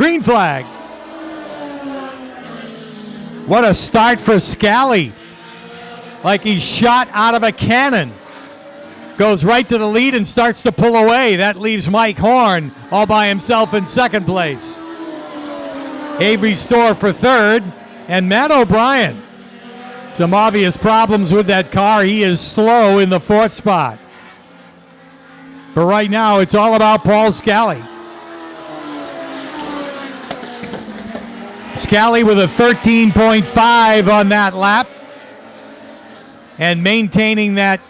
Green flag. What a start for Scally. Like he's shot out of a cannon. Goes right to the lead and starts to pull away. That leaves Mike Horn all by himself in second place. Avery Storr for third, and Matt O'Brien. Some obvious problems with that car. He is slow in the fourth spot. But right now, it's all about Paul Scally. Scally with a 13.5 on that lap and maintaining that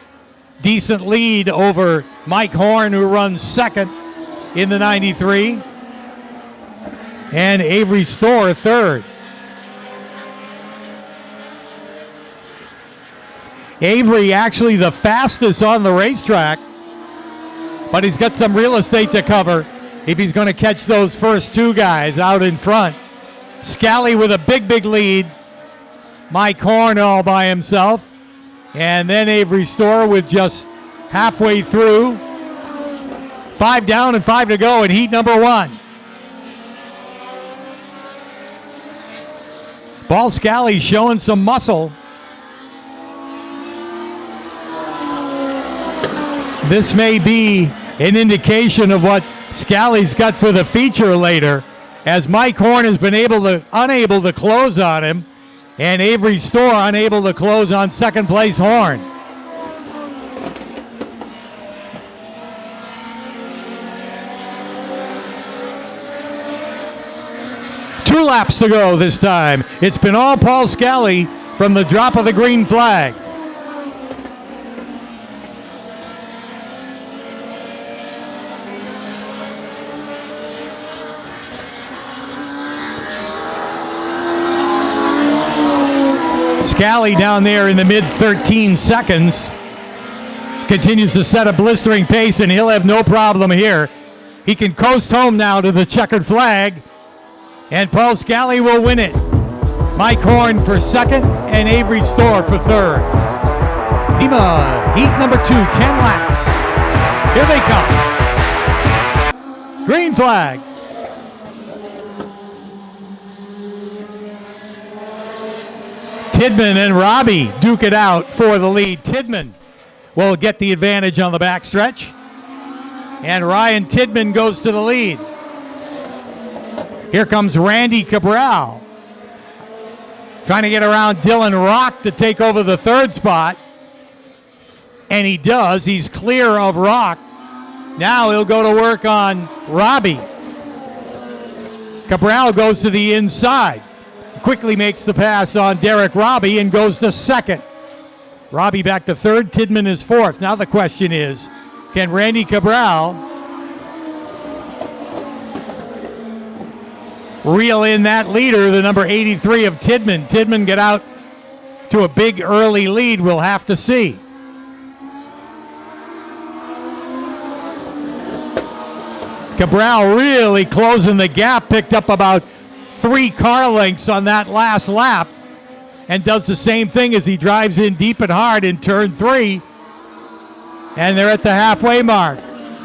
decent lead over Mike Horn, who runs second in the 93, and Avery Storr third. Avery actually the fastest on the racetrack, but he's got some real estate to cover if he's going to catch those first two guys out in front. Scally with a big lead. Mike Horn all by himself. And then Avery Storr with just halfway through. 5 down and 5 to go in heat number 1. Paul Scally showing some muscle. This may be an indication of what Scally's got for the feature later, as Mike Horn has been unable to close on him, and Avery Storr unable to close on second place Horn. Two laps to go this time. It's been all Paul Scally from the drop of the green flag. Scally down there in the mid 13 seconds continues to set a blistering pace, and he'll have no problem here. He can coast home now to the checkered flag, and Paul Scally will win it. Mike Horn for second and Avery Storr for third. NEMA heat number 2, 10 laps. Here they come. Green flag. Tidman and Robbie duke it out for the lead. Tidman will get the advantage on the backstretch, and Ryan Tidman goes to the lead. Here comes Randy Cabral, trying to get around Dylan Rock to take over the third spot, and he does. He's clear of Rock. Now he'll go to work on Robbie. Cabral goes to the inside. Quickly makes the pass on Derek Robbie and goes to second. Robbie back to third. Tidman is fourth. Now the question is, can Randy Cabral reel in that leader, the number 83 of Tidman? Tidman get out to a big early lead. We'll have to see. Cabral really closing the gap, picked up about 3 car lengths on that last lap, and does the same thing as he drives in deep and hard in turn 3, and they're at the halfway mark.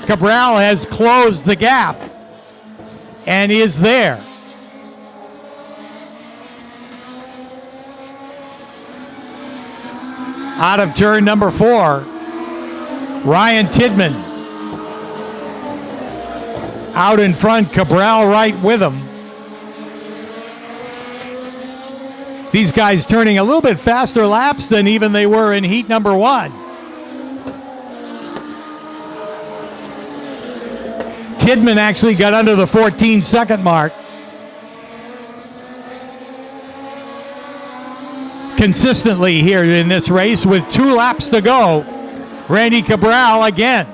Cabral has closed the gap and is there. Out of turn number 4, Ryan Tidman out in front, Cabral right with him. These guys turning a little bit faster laps than even they were in heat number 1. Tidman actually got under the 14-second mark. Consistently here in this race with 2 laps to go. Randy Cabral again.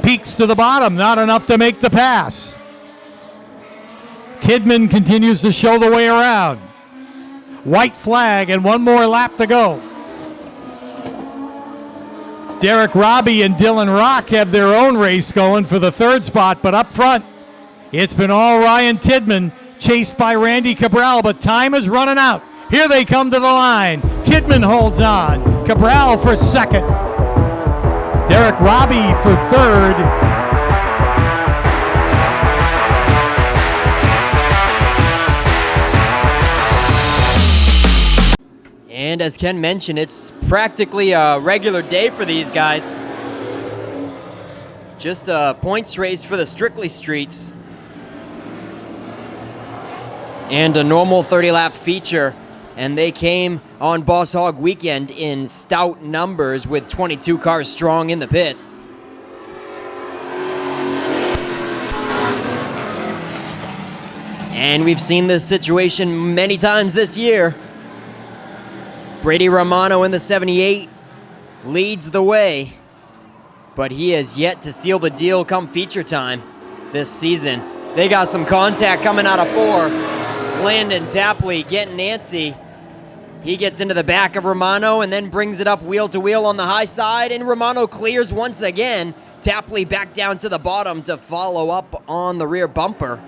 Peaks to the bottom, not enough to make the pass. Tidman continues to show the way around. White flag and 1 more lap to go. Derek Robbie and Dylan Rock have their own race going for the third spot, but up front, it's been all Ryan Tidman, chased by Randy Cabral, but time is running out. Here they come to the line. Tidman holds on. Cabral for second. Derek Robbie for third. And as Ken mentioned, it's practically a regular day for these guys. Just a points race for the Strictly Streets. And a normal 30-lap feature. And they came on Boss Hogg weekend in stout numbers with 22 cars strong in the pits. And we've seen this situation many times this year. Brady Romano in the 78 leads the way, but he has yet to seal the deal come feature time this season. They got some contact coming out of 4. Landon Tapley getting antsy. He gets into the back of Romano and then brings it up wheel to wheel on the high side, and Romano clears once again. Tapley back down to the bottom to follow up on the rear bumper.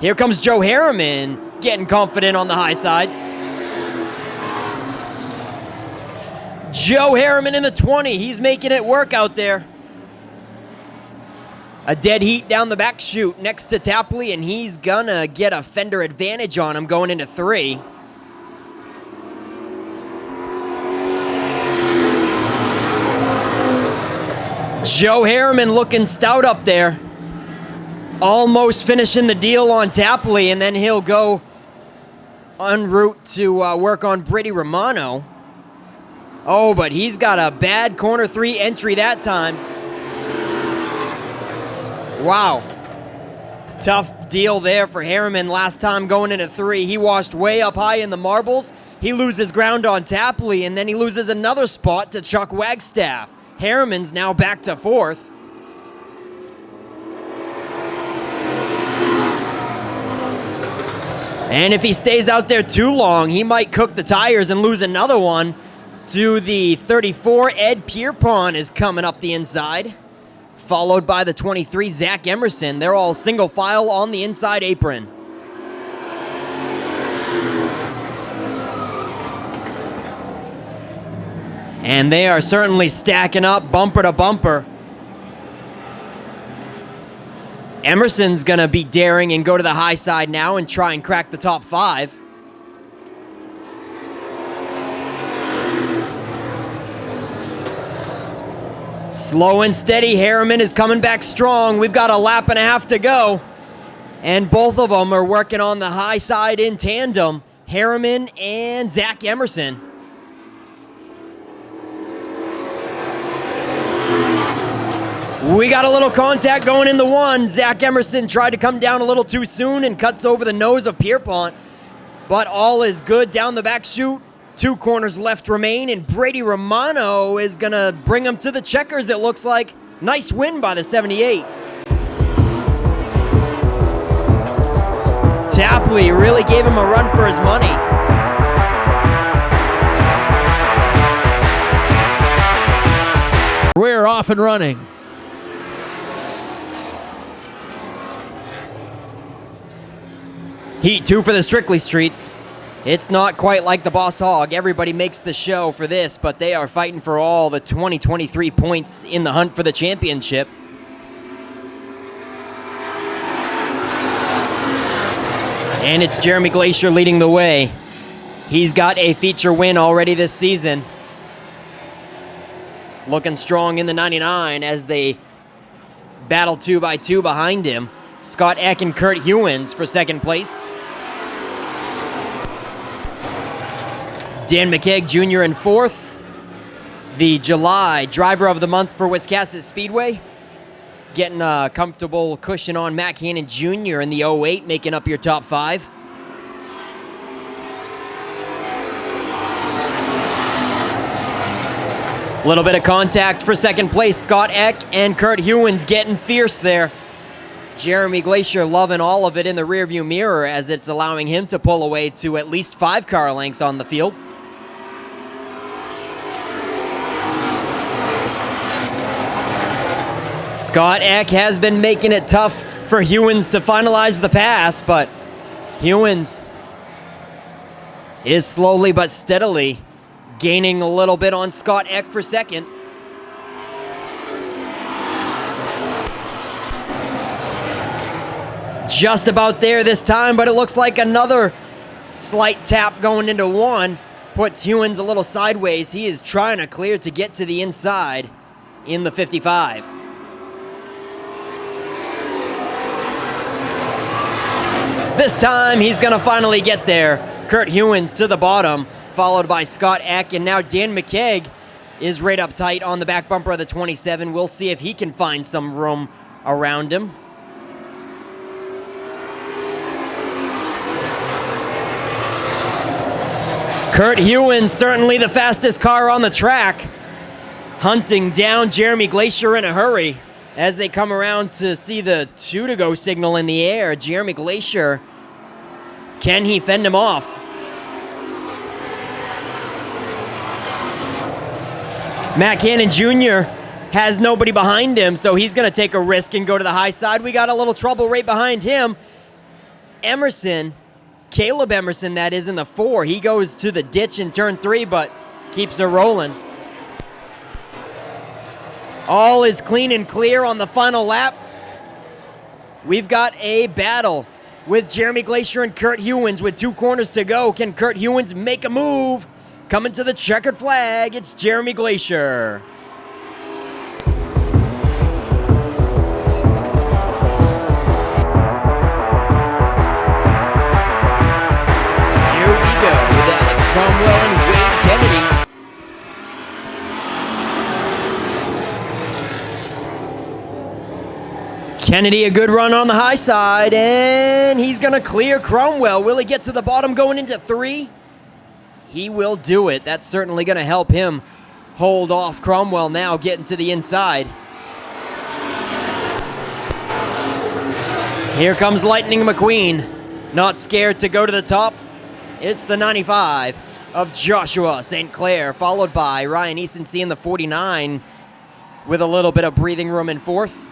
Here comes Joe Harriman getting confident on the high side. Joe Harriman in the 20. He's making it work out there. A dead heat down the back chute next to Tapley, and he's gonna get a fender advantage on him going into 3. Joe Harriman looking stout up there. Almost finishing the deal on Tapley, and then he'll go en route to work on Brady Romano. Oh, but he's got a bad corner 3 entry that time. Wow. Tough deal there for Harriman last time going into 3. He washed way up high in the marbles. He loses ground on Tapley, and then he loses another spot to Chuck Wagstaff. Harriman's now back to 4th. And if he stays out there too long, he might cook the tires and lose another one to the 34. Ed Pierpont is coming up the inside, followed by the 23, Zach Emerson. They're all single file on the inside apron. And they are certainly stacking up bumper to bumper. Emerson's gonna be daring and go to the high side now and try and crack the top 5. Slow and steady, Harriman is coming back strong. We've got a lap and a half to go. And both of them are working on the high side in tandem, Harriman and Zach Emerson. We got a little contact going in the 1. Zach Emerson tried to come down a little too soon and cuts over the nose of Pierpont. But all is good down the back chute. 2 corners left remain, and Brady Romano is going to bring him to the checkers, it looks like. Nice win by the 78. Tapley really gave him a run for his money. We're off and running. Heat 2 for the Strictly Streets. It's not quite like the Boss Hogg. Everybody makes the show for this, but they are fighting for all the 2023 points in the hunt for the championship. And it's Jeremy Glacier leading the way. He's got a feature win already this season. Looking strong in the 99 as they battle 2x2 behind him. Scott Eck and Kurt Hewins for second place. Dan McKeag Jr. in 4th. The July Driver of the Month for Wiscasset Speedway. Getting a comfortable cushion on Matt Hannon Jr. in the 08, making up your top 5. Little bit of contact for second place. Scott Eck and Kurt Hewins getting fierce there. Jeremy Glacier loving all of it in the rearview mirror as it's allowing him to pull away to at least 5 car lengths on the field. Scott Eck has been making it tough for Hewins to finalize the pass, but Hewins is slowly but steadily gaining a little bit on Scott Eck for second. Just about there this time, but it looks like another slight tap going into 1. puts Hewins a little sideways. He is trying to clear to get to the inside in the 55. This time, he's going to finally get there. Kurt Hewins to the bottom, followed by Scott Eck, and now Dan McKeag is right up tight on the back bumper of the 27. We'll see if he can find some room around him. Kurt Hewins, certainly the fastest car on the track, hunting down Jeremy Glacier in a hurry as they come around to see the 2 to go signal in the air. Jeremy Glacier, can he fend him off? Matt Cannon Jr. has nobody behind him, so he's going to take a risk and go to the high side. We got a little trouble right behind him. Emerson, Caleb Emerson, that is, in the 4. He goes to the ditch in turn 3, but keeps her rolling. All is clean and clear on the final lap. We've got a battle with Jeremy Glacier and Kurt Hewins with 2 corners to go. Can Kurt Hewins make a move? Coming to the checkered flag, it's Jeremy Glacier. Here we go with Alex Cromwell and Wade Kennedy. Kennedy, a good run on the high side, and he's going to clear Cromwell. Will he get to the bottom going into 3? He will do it. That's certainly going to help him hold off Cromwell now, getting to the inside. Here comes Lightning McQueen, not scared to go to the top. It's the 95 of Joshua St. Clair, followed by Ryan Easonsee in the 49 with a little bit of breathing room in 4th.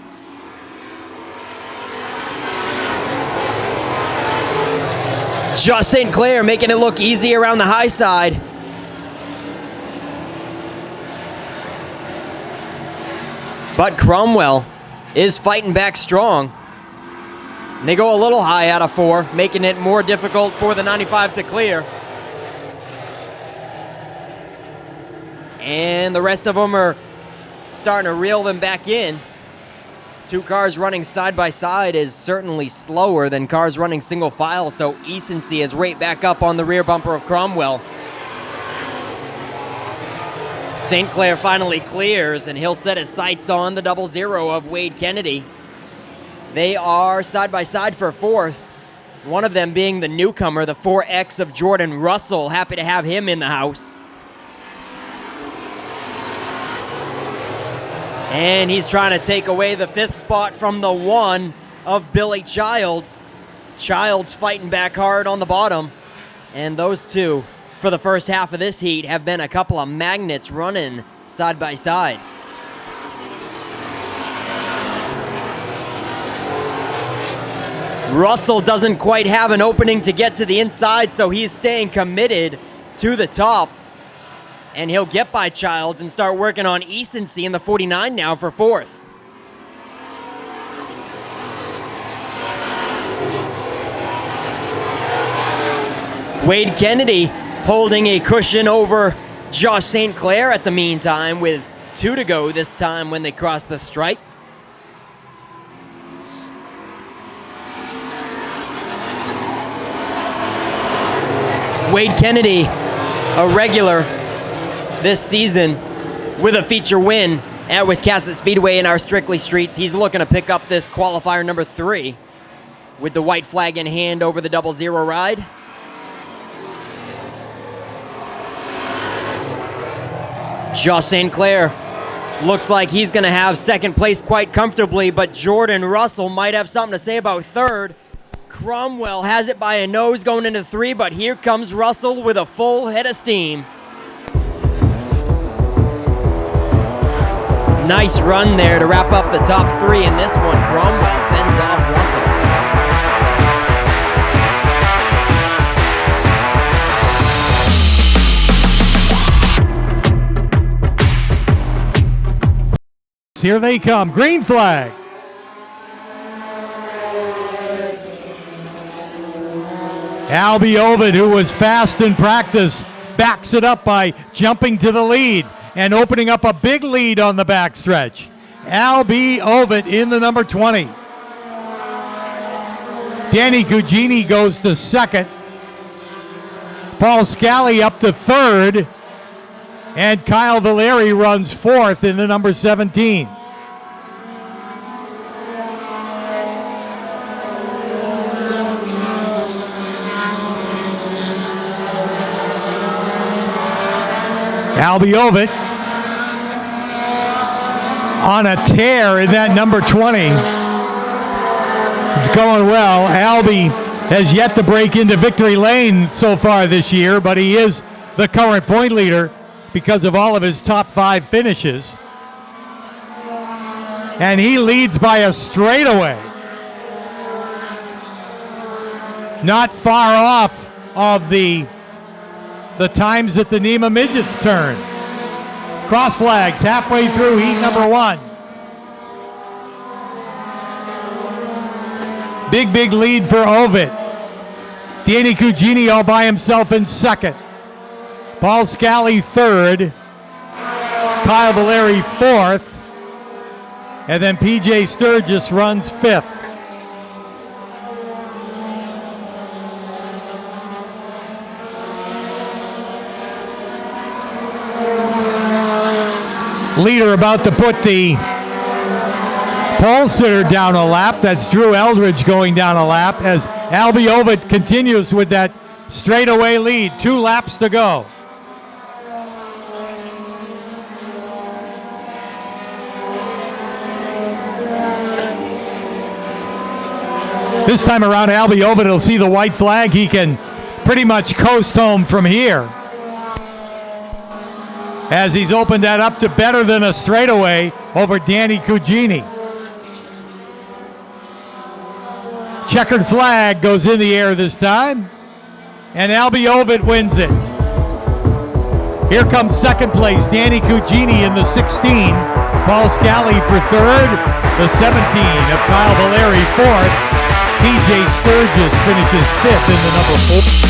Josh St. Clair making it look easy around the high side. But Cromwell is fighting back strong. And they go a little high out of 4, making it more difficult for the 95 to clear. And the rest of them are starting to reel them back in. 2 cars running side by side is certainly slower than cars running single file, so Easonsee is right back up on the rear bumper of Cromwell. St. Clair finally clears, and he'll set his sights on the 00 of Wade Kennedy. They are side by side for 4th, one of them being the newcomer, the 4X of Jordan Russell. Happy to have him in the house. And he's trying to take away the 5th spot from the 1 of Billy Childs. Childs fighting back hard on the bottom. And those 2, for the first half of this heat, have been a couple of magnets running side by side. Russell doesn't quite have an opening to get to the inside, so he's staying committed to the top. And he'll get by Childs and start working on Easonsee in the 49 now for 4th. Wade Kennedy holding a cushion over Josh St. Clair at the meantime with 2 to go this time when they cross the stripe. Wade Kennedy, a regular this season with a feature win at Wiscasset Speedway in our Strictly Streets. He's looking to pick up this qualifier number 3 with the white flag in hand over the 00 ride. Josh St. Clair looks like he's going to have 2nd place quite comfortably, but Jordan Russell might have something to say about 3rd. Cromwell has it by a nose going into 3, but here comes Russell with a full head of steam. Nice run there to wrap up the top 3 in this one. Cromwell fends off Russell. Here they come. Green flag. Albie Ovid, who was fast in practice, backs it up by jumping to the lead and opening up a big lead on the backstretch. Albie Ovid in the number 20. Danny Cugini goes to second. Paul Scally up to third. And Kyle Valeri runs fourth in the number 17. Albie Ovid on a tear in that number 20. It's going well. Albie has yet to break into victory lane so far this year, but he is the current point leader because of all of his top 5 finishes. And he leads by a straightaway. Not far off of the times that the NEMA Midgets turn. Cross flags halfway through heat number 1. Big lead for Ovid. Danny Cugini all by himself in second. Paul Scally third. Kyle Valeri fourth. And then PJ Sturgis runs fifth. Leader about to put the pole sitter down a lap. That's Drew Eldridge going down a lap as Albie Ovid continues with that straightaway lead. 2 laps to go. This time around, Albie Ovid will see the white flag. He can pretty much coast home from here, as he's opened that up to better than a straightaway over Danny Cugini. Checkered flag goes in the air this time, and Albie Ovid wins it. Here comes second place, Danny Cugini in the 16, Paul Scally for third, the 17 of Kyle Valeri fourth, PJ Sturgis finishes fifth in the number 4.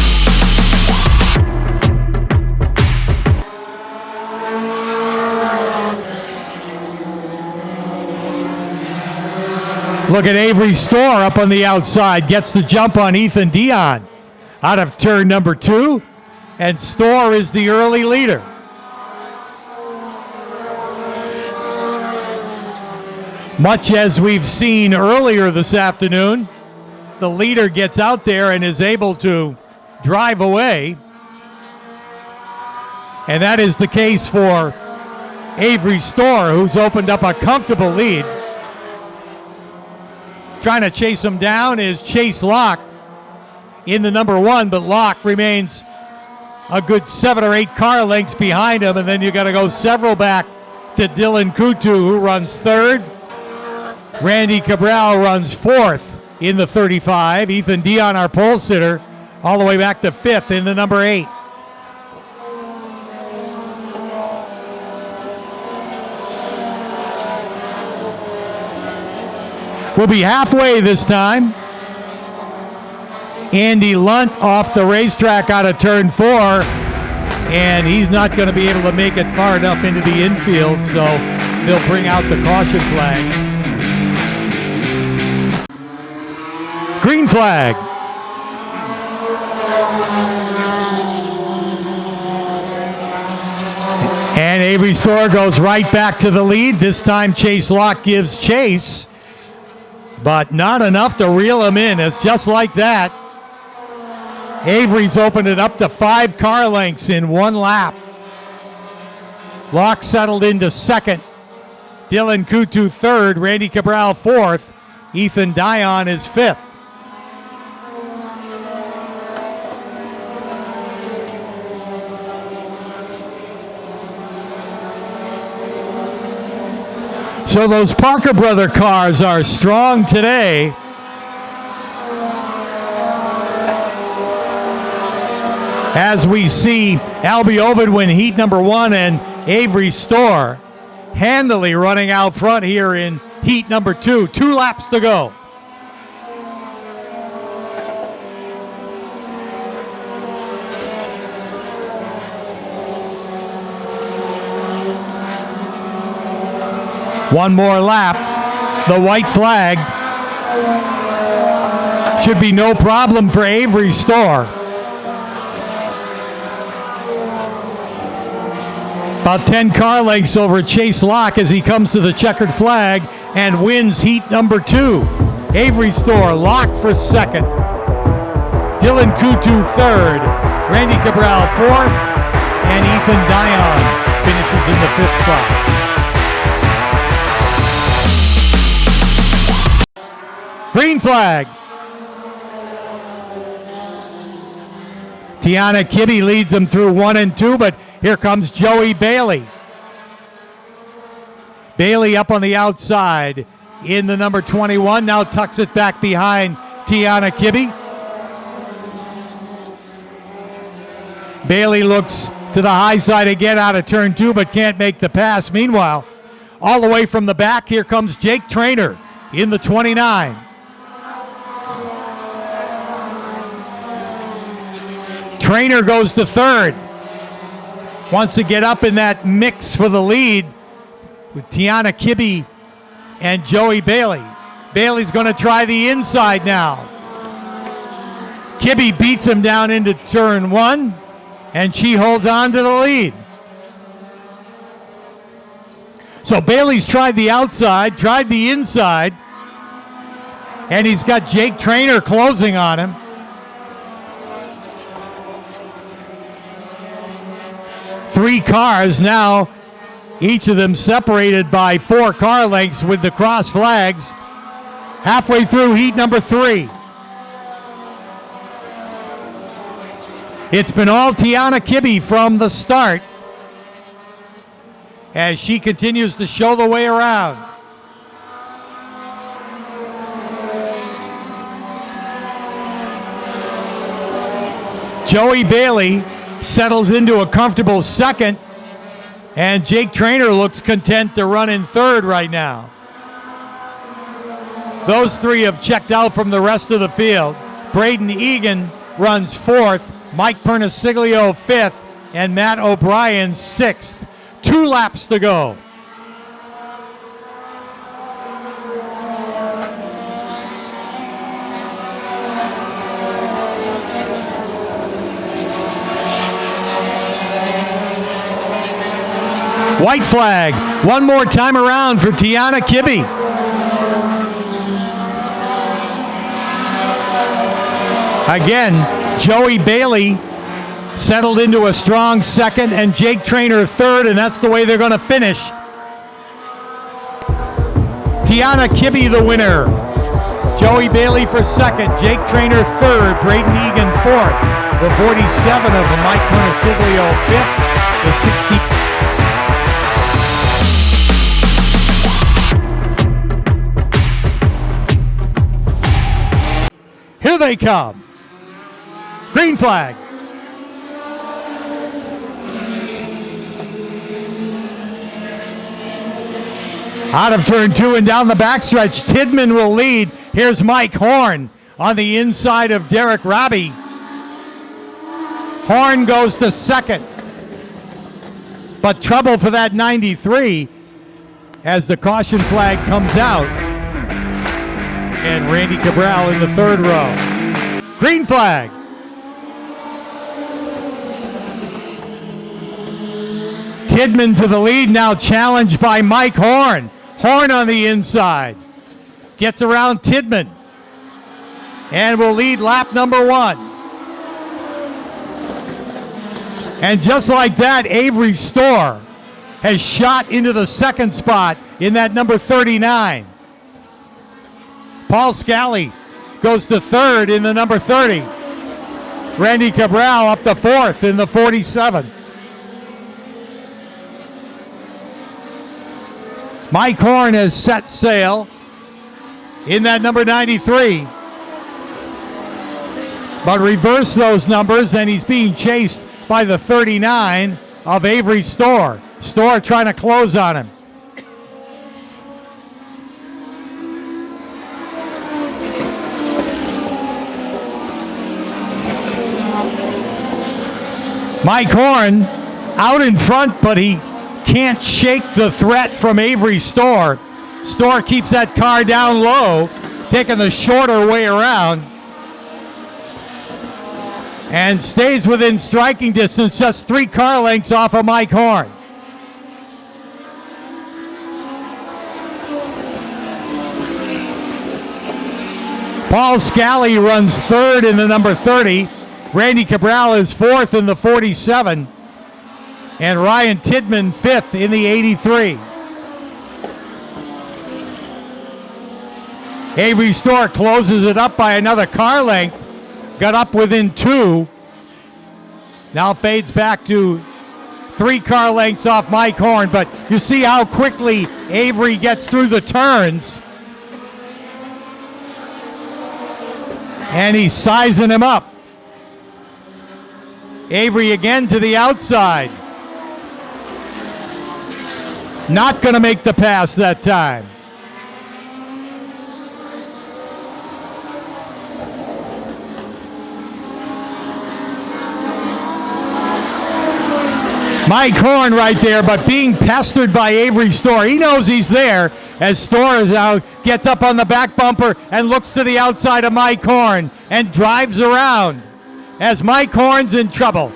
Look at Avery Storr up on the outside. Gets the jump on Ethan Dion out of turn number 2. And Storr is the early leader. Much as we've seen earlier this afternoon, the leader gets out there and is able to drive away. And that is the case for Avery Storr, who's opened up a comfortable lead. Trying to chase him down is Chase Locke in the number 1, but Locke remains a good 7 or 8 car lengths behind him, and then you got to go several back to Dylan Kutu, who runs third. Randy Cabral runs fourth in the 35. Ethan Dion, our pole sitter, all the way back to 5th in the number 8. We'll be halfway this time. Andy Lunt off the racetrack out of turn 4, and he's not going to be able to make it far enough into the infield, so they'll bring out the caution flag. Green flag. And Avery Storr goes right back to the lead. This time Chase Locke gives chase, but not enough to reel him in. It's just like that. Avery's opened it up to 5 car lengths in 1 lap. Locke settled into second. Dylan Kutu third. Randy Cabral fourth. Ethan Dion is fifth. So those Parker Brother cars are strong today. As we see Albie Ovid win heat number 1 and Avery Storr handily running out front here in heat number 2. 2 laps to go. One more lap. The white flag. Should be no problem for Avery Store. About 10 car lengths over Chase Locke as he comes to the checkered flag and wins heat number 2. Avery Store, Locke for second. Dylan Kutu third. Randy Cabral fourth. And Ethan Dion finishes in the 5th spot. Green flag. Tiana Kibbe leads them through 1 and 2, but here comes Joey Bailey. Bailey up on the outside in the number 21, now tucks it back behind Tiana Kibbe. Bailey looks to the high side again out of turn 2, but can't make the pass. Meanwhile, all the way from the back, here comes Jake Trainer in the 29. Trainer goes to third. Wants to get up in that mix for the lead with Tiana Kibbe and Joey Bailey. Bailey's going to try the inside now. Kibbe beats him down into turn 1, and she holds on to the lead. So Bailey's tried the outside, tried the inside, and he's got Jake Trainer closing on him. Three cars now, each of them separated by 4 car lengths with the cross flags. Halfway through heat number 3. It's been all Tiana Kibbe from the start as she continues to show the way around. Joey Bailey settles into a comfortable second, and Jake Trainer looks content to run in third right now. Those three have checked out from the rest of the field. Braden Egan runs fourth, Mike Pernasiglio fifth, and Matt O'Brien sixth. 2 laps to go. White flag, one more time around for Tiana Kibbe. Again, Joey Bailey settled into a strong second and Jake Trainer third, and that's the way they're going to finish. Tiana Kibbe the winner. Joey Bailey for second, Jake Trainer third, Braden Egan fourth. The 47 of Mike Pernasiglio fifth, the 60. Here they come. Green flag. Out of turn 2 and down the backstretch, Tidman will lead. Here's Mike Horn on the inside of Derek Robbie. Horn goes to second. But trouble for that 93 as the caution flag comes out. And Randy Cabral in the third row. Green flag. Tidman to the lead, now challenged by Mike Horn. Horn on the inside. Gets around Tidman. And will lead lap number 1. And just like that, Avery Store has shot into the second spot in that number 39. Paul Scally goes to third in the number 30. Randy Cabral up to fourth in the 47. Mike Horn has set sail in that number 93. But reverse those numbers, and he's being chased by the 39 of Avery Store. Store trying to close on him. Mike Horn out in front, but he can't shake the threat from Avery Storr. Storr keeps that car down low, taking the shorter way around, and stays within striking distance, just 3 car lengths off of Mike Horn. Paul Scally runs 3rd in the number 30. Randy Cabral is 4th in the 47. And Ryan Tidman 5th in the 83. Avery Storr closes it up by another car length. Got up within 2. Now fades back to 3 car lengths off Mike Horn. But you see how quickly Avery gets through the turns. And he's sizing him up. Avery again to the outside. Not going to make the pass that time. Mike Horn right there, but being pestered by Avery Storr. He knows he's there as Storr now gets up on the back bumper and looks to the outside of Mike Horn and drives around as Mike Horn's in trouble.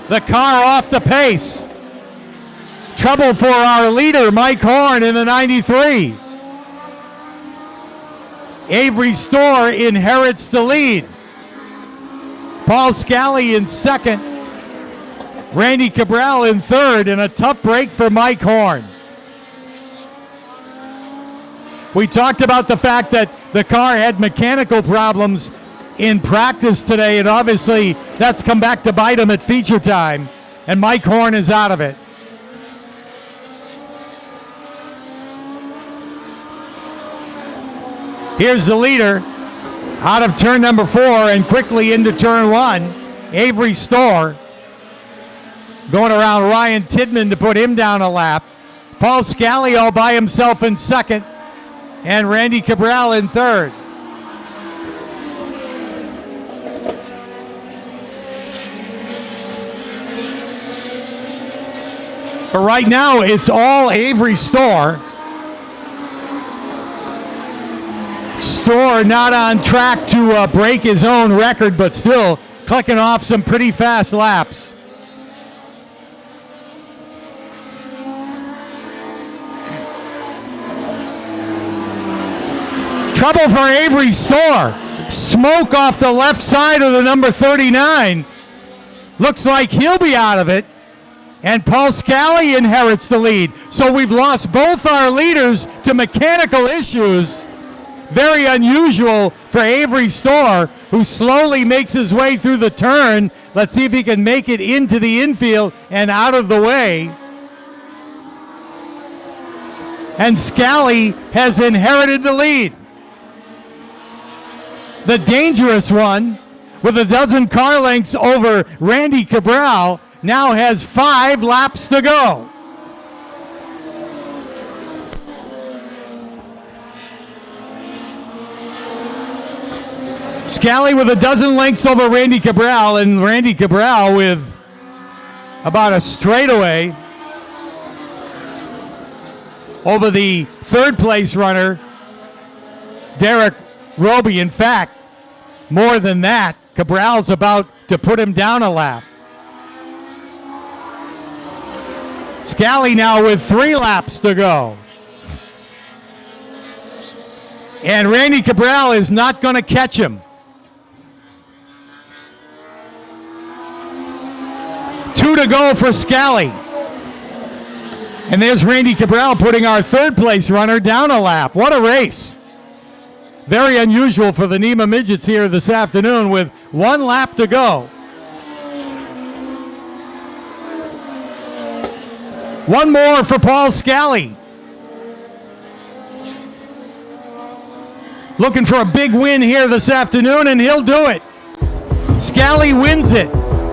The car off the pace. Trouble for our leader, Mike Horn, in the 93. Avery Storr inherits the lead. Paul Scally in 2nd. Randy Cabral in 3rd, and a tough break for Mike Horn. We talked about the fact that the car had mechanical problems in practice today, and obviously that's come back to bite him at feature time, and Mike Horn is out of it. Here's the leader out of turn number 4 and quickly into turn 1. Avery Storr going around Ryan Tidman to put him down a lap. Paul Scally all by himself in 2nd, and Randy Cabral in 3rd. But right now, it's all Avery Storr. Storr not on track to break his own record, but still clicking off some pretty fast laps. Trouble for Avery Storr. Smoke off the left side of the number 39. Looks like he'll be out of it. And Paul Scally inherits the lead. So we've lost both our leaders to mechanical issues. Very unusual for Avery Storr, who slowly makes his way through the turn. Let's see if he can make it into the infield and out of the way. And Scally has inherited the lead. The dangerous one, with a dozen car lengths over Randy Cabral, now has 5 laps to go. Scally with a dozen lengths over Randy Cabral, and Randy Cabral with about a straightaway over the 3rd place runner, Derek Roby. In fact, more than that, Cabral's about to put him down a lap. Scally now with 3 laps to go. And Randy Cabral is not going to catch him. 2 to go for Scally. And there's Randy Cabral putting our 3rd place runner down a lap. What a race. Very unusual for the NEMA Midgets here this afternoon with 1 lap to go. 1 more for Paul Scally. Looking for a big win here this afternoon, and he'll do it. Scally wins it.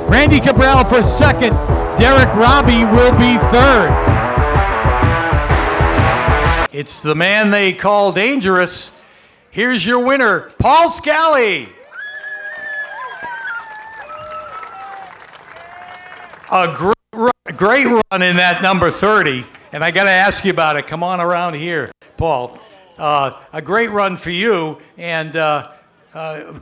Randy Cabral for 2nd. Derek Robbie will be 3rd. It's the man they call dangerous. Here's your winner, Paul Scally. A great great run in that number 30, and I got to ask you about it. Come on around here, Paul. A great run for you, and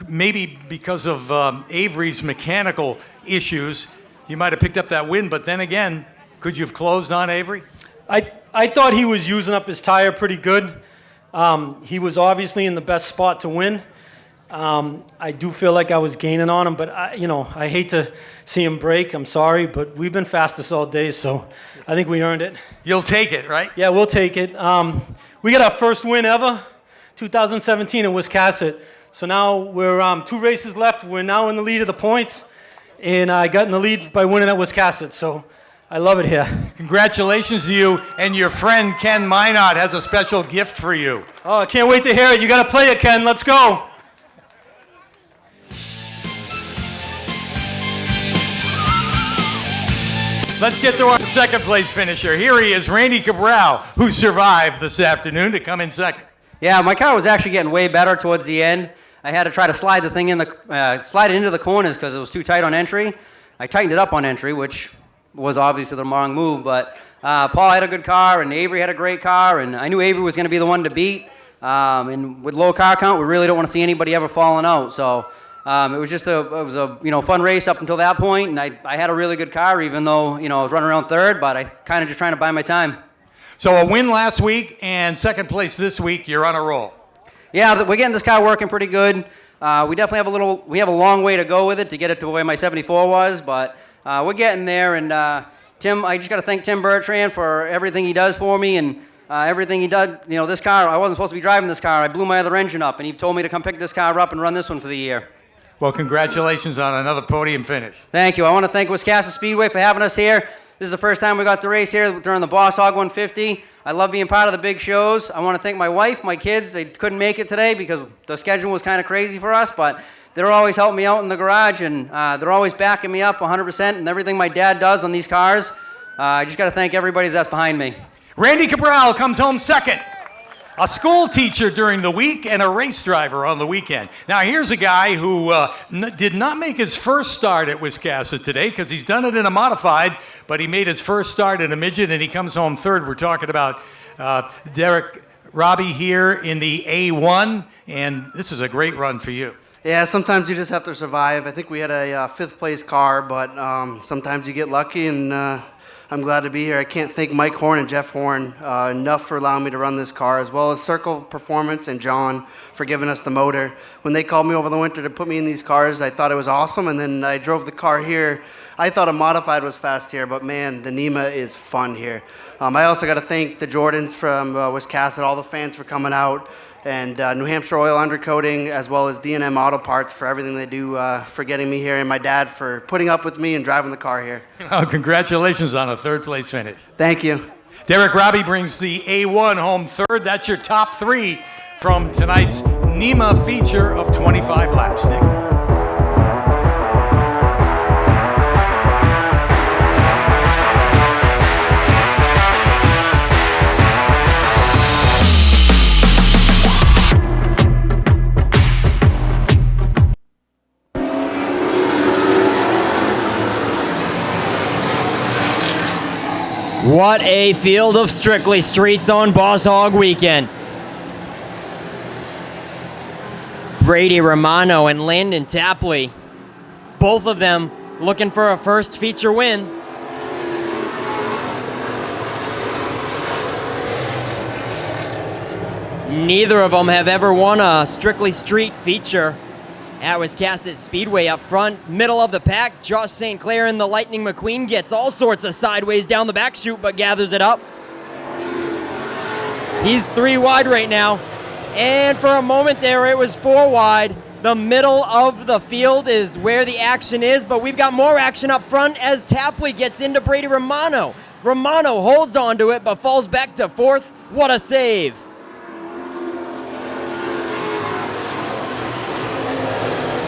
maybe because of Avery's mechanical issues, you might have picked up that win, but then again, could you have closed on Avery? I thought he was using up his tire pretty good. He was obviously in the best spot to win. I do feel like I was gaining on him, but I hate to see him break. I'm sorry, but we've been fastest all day, so I think we earned it. You'll take it, right? Yeah, we'll take it. We got our first win ever, 2017 in Wiscasset. So now we're 2 races left. We're now in the lead of the points, and I got in the lead by winning at Wiscasset. So I love it here. Congratulations to you, and your friend Ken Minot has a special gift for you. Oh, I can't wait to hear it. You got to play it, Ken. Let's go. Let's get to our second place finisher. Here he is, Randy Cabral, who survived this afternoon to come in second. Yeah, my car was actually getting way better towards the end. I had to try to slide the thing slide it into the corners because it was too tight on entry. I tightened it up on entry, which was obviously the wrong move, but Paul had a good car, and Avery had a great car, and I knew Avery was going to be the one to beat. And with low car count, we really don't want to see anybody ever falling out. So it was just a fun race up until that point, and I had a really good car, even though I was running around third, but I kind of just trying to buy my time. So a win last week and second place this week. You're on a roll. Yeah, we're getting this car working pretty good. We definitely have a long way to go with it to get it to where my 74 was, but we're getting there. And Tim, I just got to thank Tim Bertrand for everything he does for me and everything he did. This car, I wasn't supposed to be driving this car. I blew my other engine up, and he told me to come pick this car up and run this one for the year. Well, congratulations on another podium finish. Thank you. I want to thank Wiscasset Speedway for having us here. This is the first time we got to race here during the Boss Hogg 150. I love being part of the big shows. I want to thank my wife, my kids. They couldn't make it today because the schedule was kind of crazy for us, but they're always helping me out in the garage, and they're always backing me up 100% and everything my dad does on these cars. I just got to thank everybody that's behind me. Randy Cabral comes home second. A school teacher during the week and a race driver on the weekend. Now, here's a guy who did not make his first start at Wiscasset today because he's done it in a modified, but he made his first start in a midget, and he comes home third. We're talking about Derek Robbie here in the A1, and this is a great run for you. Yeah, sometimes you just have to survive. I think we had a fifth place car, but sometimes you get lucky, and I'm glad to be here. I can't thank Mike Horn and Jeff Horn enough for allowing me to run this car, as well as Circle Performance and John for giving us the motor. When they called me over the winter to put me in these cars, I thought it was awesome, and then I drove the car here. I thought a modified was fast here, but man, the NEMA is fun here. I also got to thank the Jordans from Wiscasset, all the fans for coming out, and New Hampshire Oil Undercoating, as well as D&M Auto Parts for everything they do for getting me here, and my dad for putting up with me and driving the car here. Oh, congratulations on a third place finish. Thank you. Derek Robbie brings the A1 home third. That's your top three from tonight's NEMA feature of 25 laps, Nick. What a field of Strictly Streets on Boss Hogg weekend. Brady Romano and Landon Tapley, both of them looking for a first feature win. Neither of them have ever won a Strictly Street feature. At Wiscasset Speedway up front, middle of the pack, Josh St. Clair and the Lightning McQueen gets all sorts of sideways down the back chute, but gathers it up. He's 3 wide right now, and for a moment there it was 4 wide. The middle of the field is where the action is, but we've got more action up front as Tapley gets into Brady Romano. Romano holds on to it, but falls back to 4th. What a save.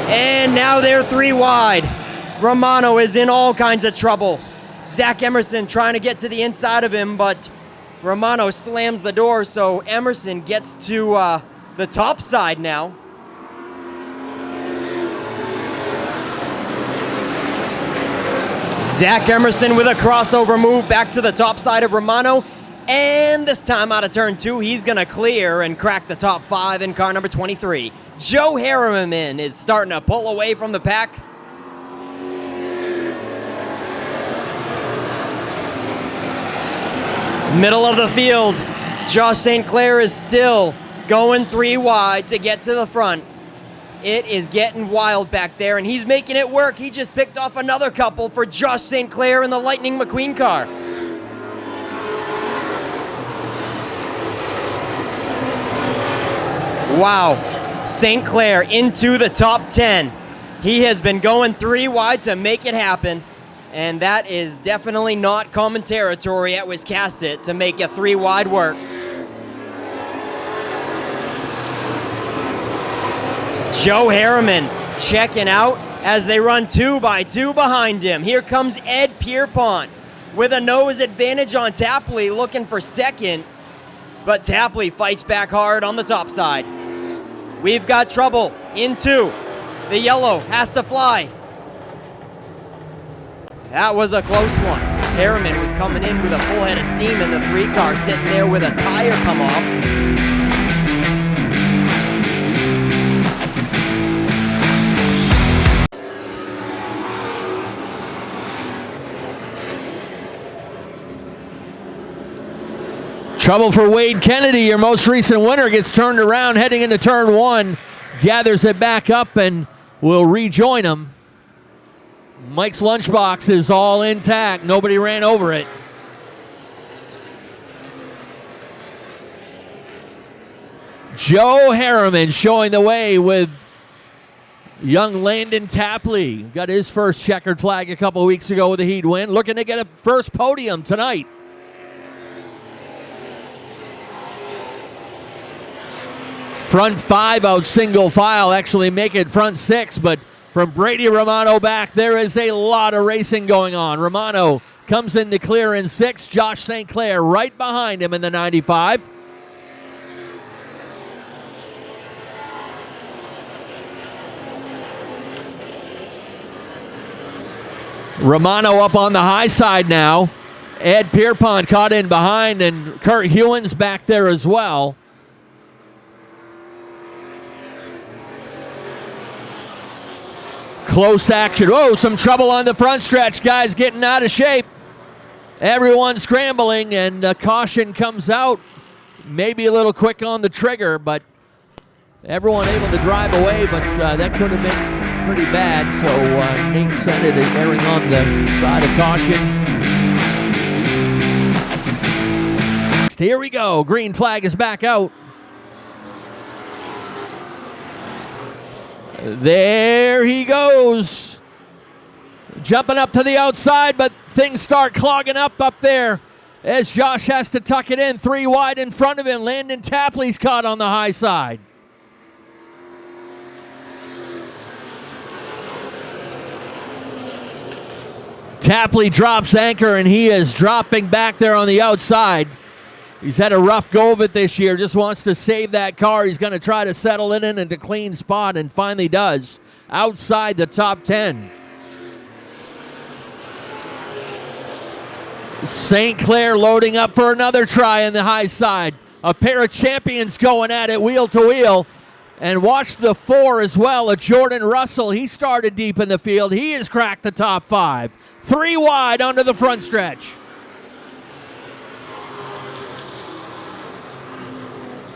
And now they're 3 wide. Romano is in all kinds of trouble. Zach Emerson trying to get to the inside of him, but Romano slams the door, so Emerson gets to the top side now. Zach Emerson with a crossover move back to the top side of Romano. And this time out of turn 2, he's going to clear and crack the top 5 in car number 23. Joe Harriman is starting to pull away from the pack. Middle of the field, Josh St. Clair is still going 3 wide to get to the front. It is getting wild back there, and he's making it work. He just picked off another couple for Josh St. Clair in the Lightning McQueen car. Wow, St. Clair into the top 10. He has been going 3 wide to make it happen, and that is definitely not common territory at Wiscasset to make a 3 wide work. Joe Harriman checking out as they run 2 by 2 behind him. Here comes Ed Pierpont with a nose advantage on Tapley, looking for second, but Tapley fights back hard on the top side. We've got trouble in 2. The yellow has to fly. That was a close one. Harriman was coming in with a full head of steam in the 3 car, sitting there with a tire come off. Trouble for Wade Kennedy, your most recent winner, gets turned around heading into turn 1, gathers it back up and will rejoin him. Mike's lunchbox is all intact. Nobody ran over it. Joe Harriman showing the way with young Landon Tapley. Got his first checkered flag a couple weeks ago with a heat win. Looking to get a first podium tonight. Front 5 out single file, actually make it front 6, but from Brady Romano back, there is a lot of racing going on. Romano comes in to clear in 6. Josh St. Clair right behind him in the 95. Romano up on the high side now. Ed Pierpont caught in behind, and Kurt Hewins back there as well. Close action. Oh, some trouble on the front stretch. Guys getting out of shape. Everyone scrambling, and caution comes out. Maybe a little quick on the trigger, but everyone able to drive away, but that could have been pretty bad. So Nate Senate is erring on the side of caution. Here we go. Green flag is back out. There he goes. Jumping up to the outside, but things start clogging up there as Josh has to tuck it in. 3 wide in front of him. Landon Tapley's caught on the high side. Tapley drops anchor, and he is dropping back there on the outside. He's had a rough go of it this year, just wants to save that car. He's going to try to settle it in into a clean spot, and finally does, outside the top 10. St. Clair loading up for another try on the high side. A pair of champions going at it wheel to wheel. And watch the 4 as well, a Jordan Russell. He started deep in the field. He has cracked the top 5. 3 wide onto the front stretch.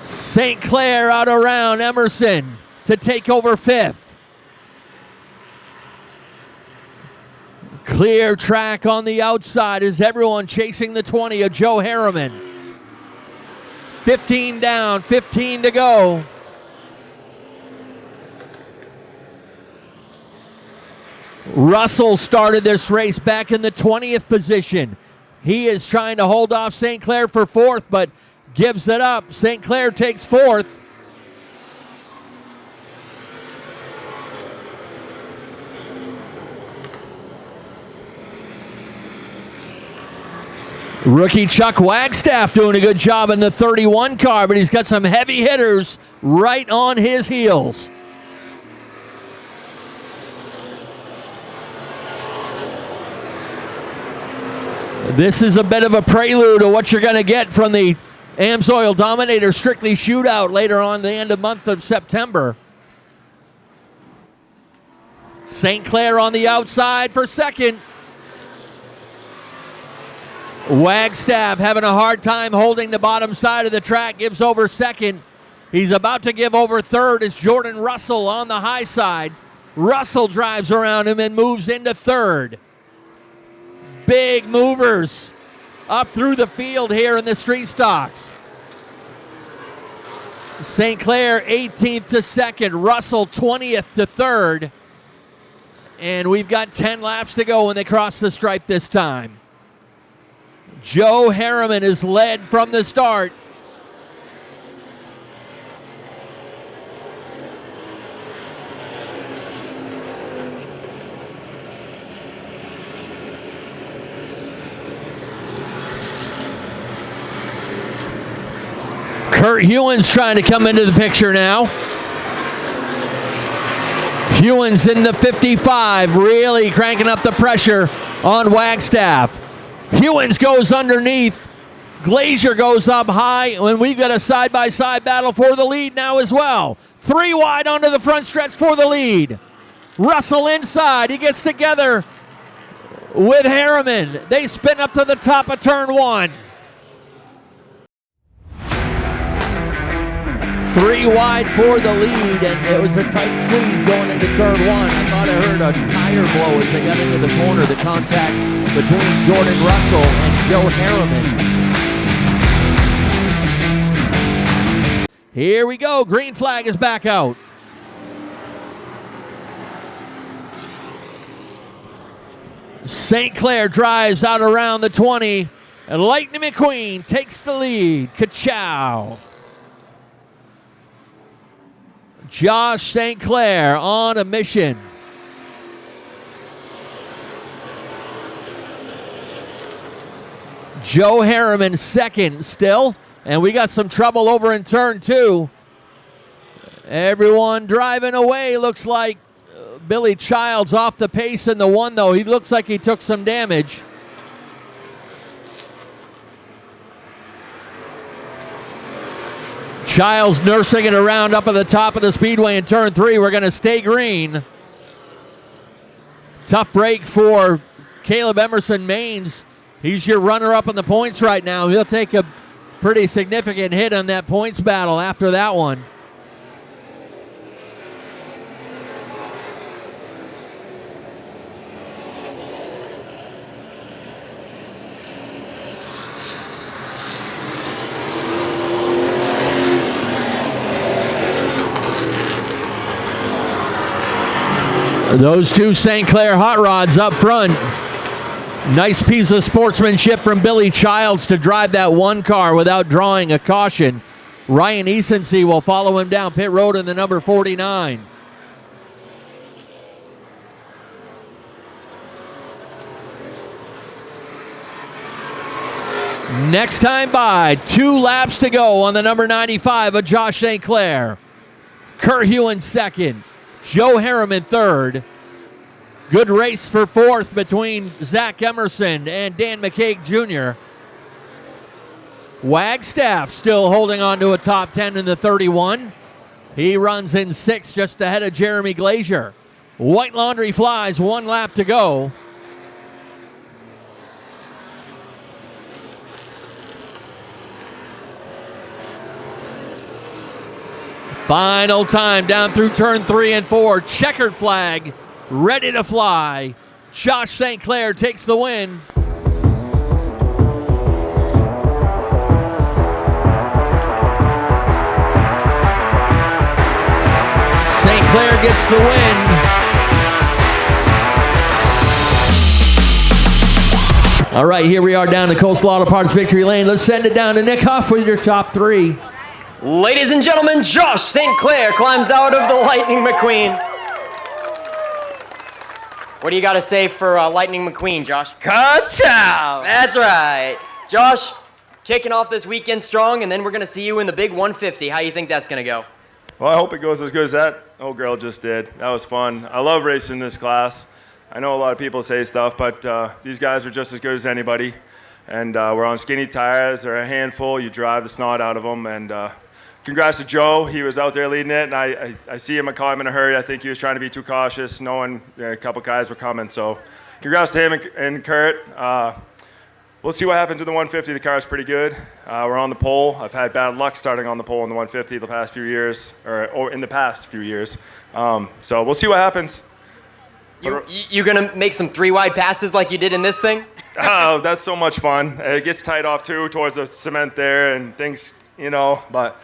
St. Clair out around Emerson to take over 5th. Clear track on the outside as everyone chasing the 20 of Joe Harriman. 15 down, 15 to go. Russell started this race back in the 20th position. He is trying to hold off St. Clair for 4th, but gives it up. St. Clair takes 4th. Rookie Chuck Wagstaff doing a good job in the 31 car, but he's got some heavy hitters right on his heels. This is a bit of a prelude to what you're going to get from the AMSOIL Dominator Strictly Shootout later on the end of month of September. St. Clair on the outside for second. Wagstaff having a hard time holding the bottom side of the track, gives over second. He's about to give over third as Jordan Russell on the high side. Russell drives around him and moves into third. Big movers up through the field here in the street stocks. St. Clair 18th to second, Russell 20th to third. And we've got 10 laps to go when they cross the stripe this time. Joe Harriman is led from the start. Kurt Hewins trying to come into the picture now. Hewins in the 55, really cranking up the pressure on Wagstaff. Hewins goes underneath. Glazier goes up high, and we've got a side-by-side battle for the lead now as well. 3 wide onto the front stretch for the lead. Russell inside. He gets together with Harriman. They spin up to the top of turn 1. 3 wide for the lead, and it was a tight squeeze going into turn 1. I thought I heard a tire blow as they got into the corner, the contact between Jordan Russell and Joe Harriman. Here we go. Green flag is back out. St. Clair drives out around the 20, and Lightning McQueen takes the lead. Ka-chow. Josh St. Clair on a mission. Joe Harriman second still. And we got some trouble over in turn 2. Everyone driving away. Looks like Billy Childs off the pace in the 1, though. He looks like he took some damage. Childs nursing it around up at the top of the speedway in turn 3. We're going to stay green. Tough break for Caleb Emerson Maines. He's your runner-up in the points right now. He'll take a pretty significant hit on that points battle after that one. Those 2 St. Clair hot rods up front. Nice piece of sportsmanship from Billy Childs to drive that 1 car without drawing a caution. Ryan Easonsee will follow him down pit road in the number 49. Next time by, 2 laps to go on the number 95 of Josh St. Clair. Kurt Hewins second. Joe Harriman third. Good race for fourth between Zach Emerson and Dan McCaig Jr. Wagstaff still holding on to a top 10 in the 31. He runs in 6th just ahead of Jeremy Glazier. White Laundry flies, 1 lap to go. Final time down through turn 3 and 4. Checkered flag, ready to fly. Josh St. Clair takes the win. St. Clair gets the win. All right, here we are down to Coastal Auto Parts Victory Lane. Let's send it down to Nick Huff with your top 3. Ladies and gentlemen, Josh St. Clair climbs out of the Lightning McQueen. What do you got to say for Lightning McQueen, Josh? Ka-chow! That's right. Josh, kicking off this weekend strong, and then we're going to see you in the big 150. How do you think that's going to go? Well, I hope it goes as good as that old girl just did. That was fun. I love racing this class. I know a lot of people say stuff, but these guys are just as good as anybody. and we're on skinny tires. They're a handful. You drive the snot out of them. And congrats to Joe. He was out there leading it, and I see him. I caught him in a hurry. I think he was trying to be too cautious, knowing a couple guys were coming. So congrats to him and Kurt. We'll see what happens with the 150. The car's pretty good. We're on the pole. I've had bad luck starting on the pole in the 150 the past few years, or in the past few years. So we'll see what happens. You gonna make some 3-wide passes like you did in this thing? Oh, that's so much fun. It gets tight off too towards the cement there and things, but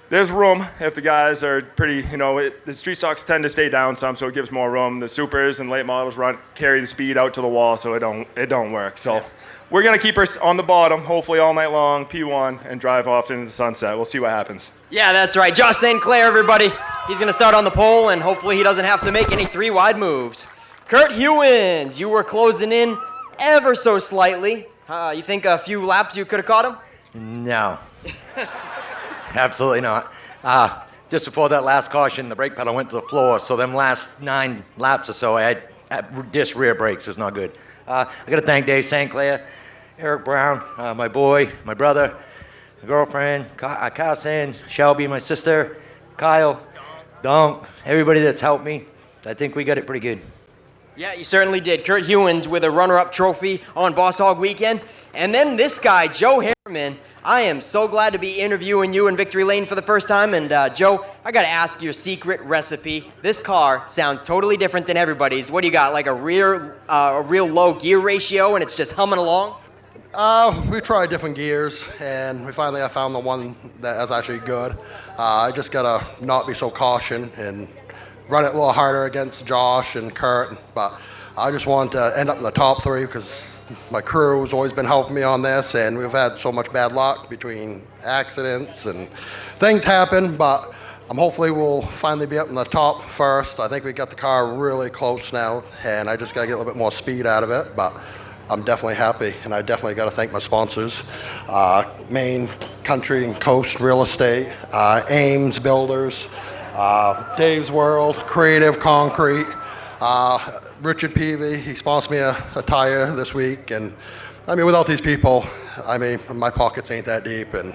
there's room if the guys are pretty, the street stocks tend to stay down some, so it gives more room. The supers and late models carry the speed out to the wall, so it don't work. So we're gonna keep her on the bottom, hopefully all night long, P1, and drive off into the sunset. We'll see what happens. Yeah, that's right. Josh St. Clair, everybody. He's going to start on the pole, and hopefully he doesn't have to make any 3-wide moves. Kurt Hewins, you were closing in ever so slightly. You think a few laps you could have caught him? No. Absolutely not. Just before that last caution, the brake pedal went to the floor, so them last 9 laps or so, I had disc rear brakes. It was not good. I got to thank Dave St. Clair, Eric Brown, my boy, my brother, my girlfriend, Carson, Shelby, my sister, Kyle, Donk, everybody that's helped me. I think we got it pretty good. Yeah, you certainly did. Kurt Hewins with a runner-up trophy on Boss Hogg weekend. And then this guy, Joe Harriman. I am so glad to be interviewing you in Victory Lane for the first time. And Joe, I got to ask your secret recipe. This car sounds totally different than everybody's. What do you got, like a real low gear ratio and it's just humming along? We tried different gears, and I found the one that is actually good. I just gotta not be so cautious and run it a little harder against Josh and Kurt, but I just want to end up in the top 3 because my crew has always been helping me on this, and we've had so much bad luck between accidents and things happen, but hopefully we'll finally be up in the top first. I think we got the car really close now, and I just gotta get a little bit more speed out of it, but I'm definitely happy, and I definitely got to thank my sponsors, Maine Country and Coast Real Estate, Ames Builders, Dave's World, Creative Concrete, Richard Peavy. He sponsored me a tire this week, and without these people, my pockets ain't that deep, and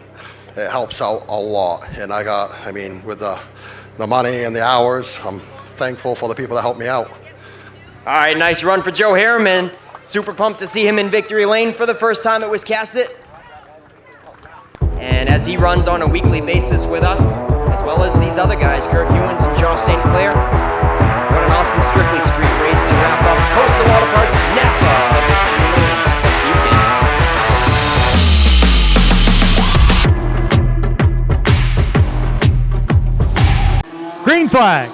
it helps out a lot. And with the money and the hours, I'm thankful for the people that helped me out. All right, nice run for Joe Harriman. Super pumped to see him in Victory Lane for the first time at Wiscasset. And as he runs on a weekly basis with us, as well as these other guys, Kurt Hewins and Josh St. Clair, what an awesome Strictly Street race to wrap up Coastal Auto Parts Napa. Green flag.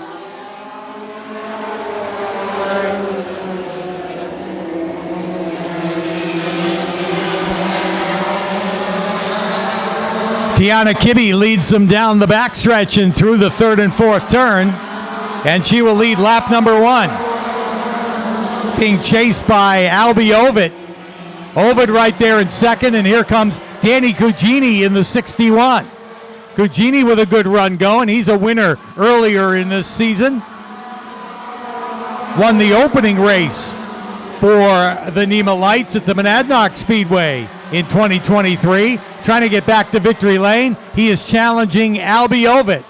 Tiana Kibbe leads them down the backstretch and through the 3rd and 4th turn, and she will lead lap number 1. Being chased by Albie Ovid. Ovid right there in 2nd, and here comes Danny Cugini in the 61. Cugini with a good run going. He's a winner earlier in this season. Won the opening race for the NEMA Lights at the Monadnock Speedway in 2023. Trying to get back to Victory Lane. He is challenging Albie Ovid.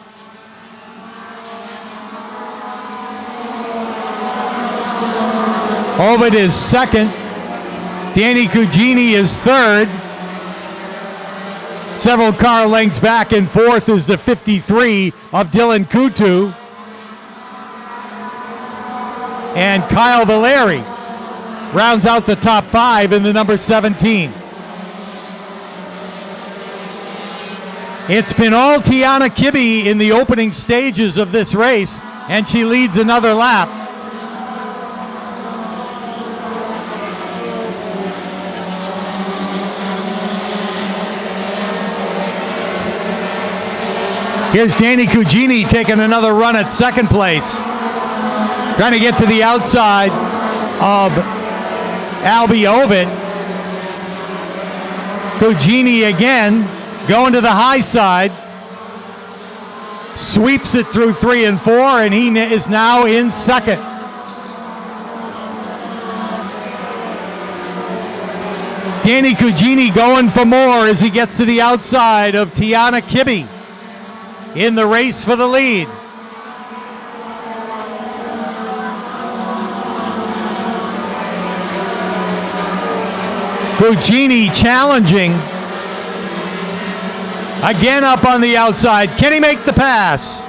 Ovid is 2nd. Danny Cugini is 3rd. Several car lengths back and 4th is the 53 of Dylan Kutu. And Kyle Valeri rounds out the top 5 in the number 17. It's been all Tiana Kibbe in the opening stages of this race, and she leads another lap. Here's Danny Cugini taking another run at 2nd place. Trying to get to the outside of Albie Ovid. Cugini again. Going to the high side, sweeps it through 3 and 4, and he is now in 2nd. Danny Cugini going for more as he gets to the outside of Tiana Kibbe in the race for the lead. Cugini challenging. Again up on the outside. Can he make the pass?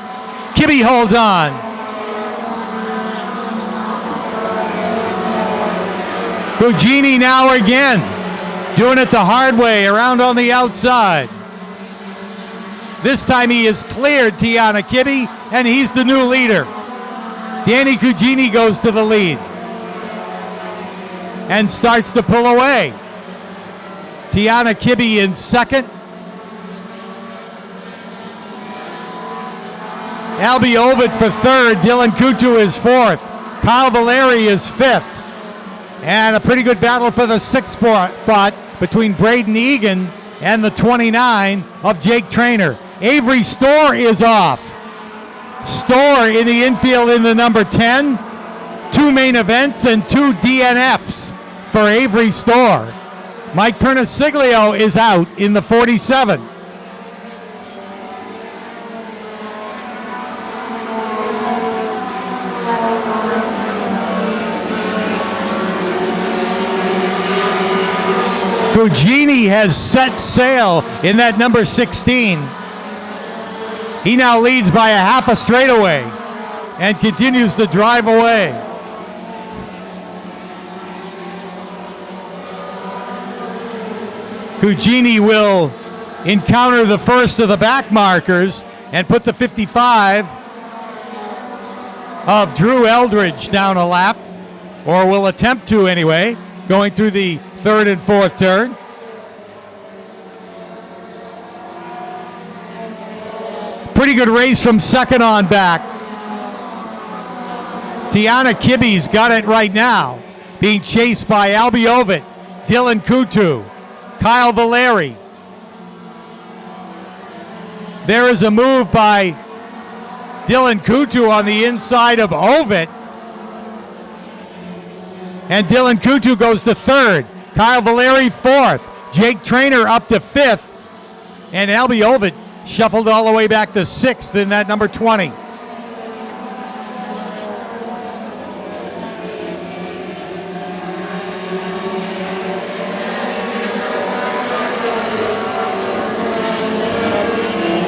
Kibbe holds on. Cugini now again, doing it the hard way, around on the outside. This time he has cleared Tiana Kibbe, and he's the new leader. Danny Cugini goes to the lead and starts to pull away. Tiana Kibbe in second. Albie Ovid for third. Dylan Kutu is fourth. Kyle Valeri is fifth. And a pretty good battle for the sixth spot between Braden Egan and the 29 of Jake Trainer. Avery Storr is off. Storr in the infield in the number 10. 2 main events and 2 DNFs for Avery Storr. Mike Perniciglio is out in the 47. Cugini has set sail in that number 16. He now leads by a half a straightaway and continues to drive away. Cugini will encounter the first of the back markers and put the 55 of Drew Eldridge down a lap, or will attempt to anyway, going through the third and fourth turn. Pretty good race from second on back. Tiana Kibbe's got it right now, being chased by Albie Ovid, Dylan Kutu, Kyle Valeri. There is a move by Dylan Kutu on the inside of Ovid, and Dylan Kutu goes to third. Kyle Valeri fourth. Jake Trainer up to fifth. And Albie Ovid shuffled all the way back to sixth in that number 20.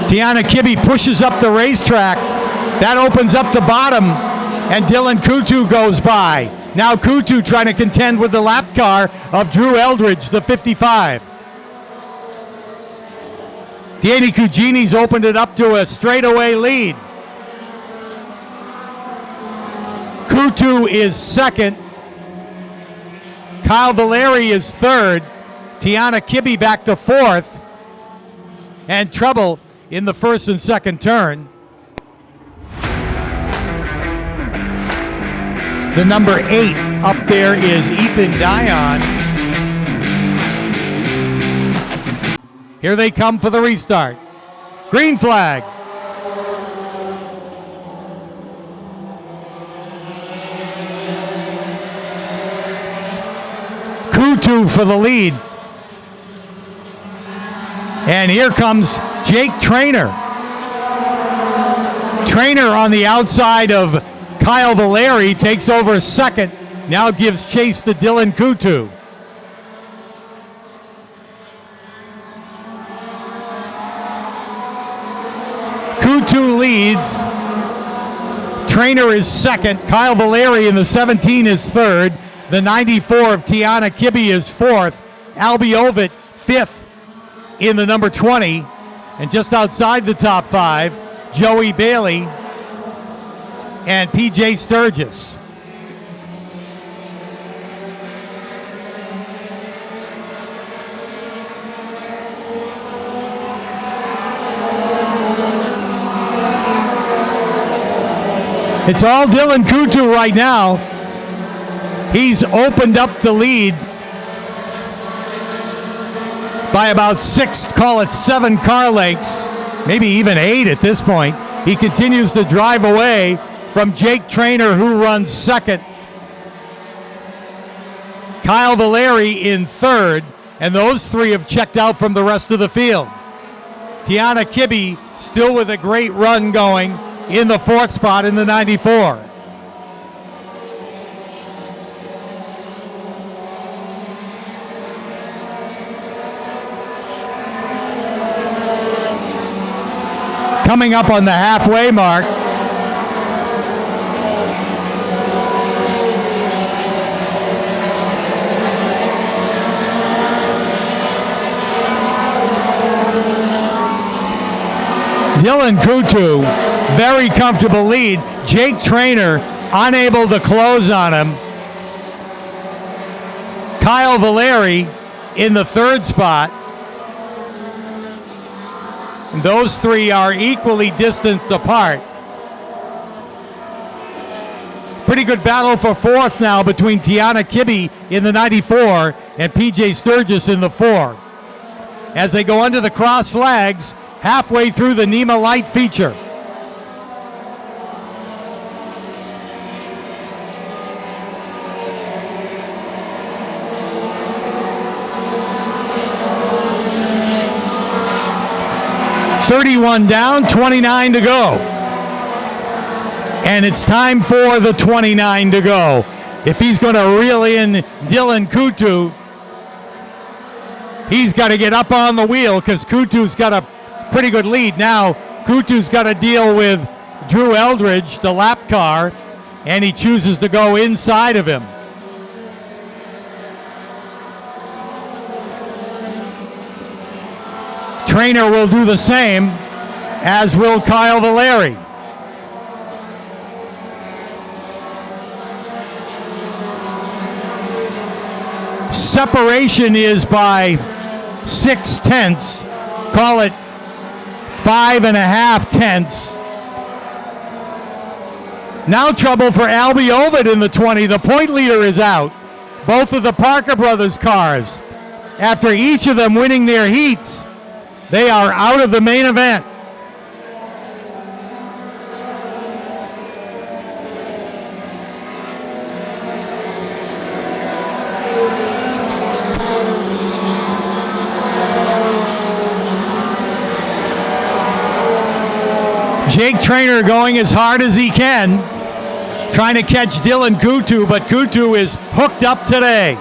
Tiana Kibbe pushes up the racetrack. That opens up the bottom, and Dylan Kutu goes by. Now Kutu trying to contend with the lap car of Drew Eldridge, the 55. Danny Cugini's opened it up to a straightaway lead. Kutu is second. Kyle Valeri is third. Tiana Kibbe back to fourth. And trouble in the first and second turn. The number 8 up there is Ethan Dion. Here they come for the restart. Green flag. Kutu for the lead. And here comes Jake Trainer. Trainer on the outside of Kyle Valeri takes over second, now gives chase to Dylan Kutu. Kutu leads. Trainer is second. Kyle Valeri in the 17 is third. The 94 of Tiana Kibbe is fourth. Albie Ovid fifth in the number 20. And just outside the top 5, Joey Bailey and PJ Sturgis. It's all Dylan Kutu right now. He's opened up the lead by about 6, call it 7 car lengths, maybe even 8 at this point. He continues to drive away from Jake Trainer, who runs second. Kyle Valeri in third. And those three have checked out from the rest of the field. Tiana Kibbe still with a great run going in the 4th spot in the 94. Coming up on the halfway mark, Dylan Kutu, very comfortable lead. Jake Trainer unable to close on him. Kyle Valeri in the 3rd spot. Those three are equally distanced apart. Pretty good battle for 4th now between Tiana Kibbe in the 94 and PJ Sturgis in the 4. As they go under the cross flags, halfway through the NEMA Light feature. .31 down, 29 to go. And it's time for the 29 to go. If he's going to reel in Dylan Kutu, he's got to get up on the wheel because Kutu's got a pretty good lead. Now, Kutu's got to deal with Drew Eldridge, the lap car, and he chooses to go inside of him. Trainer will do the same, as will Kyle Valeri. Separation is by 0.6, call it 5.5 tenths. Now trouble for Albie Ovid in the 20. The point leader is out. Both of the Parker brothers cars, after each of them winning their heats, they are out of the main event. Jake Trainer going as hard as he can, trying to catch Dylan Kutu, but Kutu is hooked up today.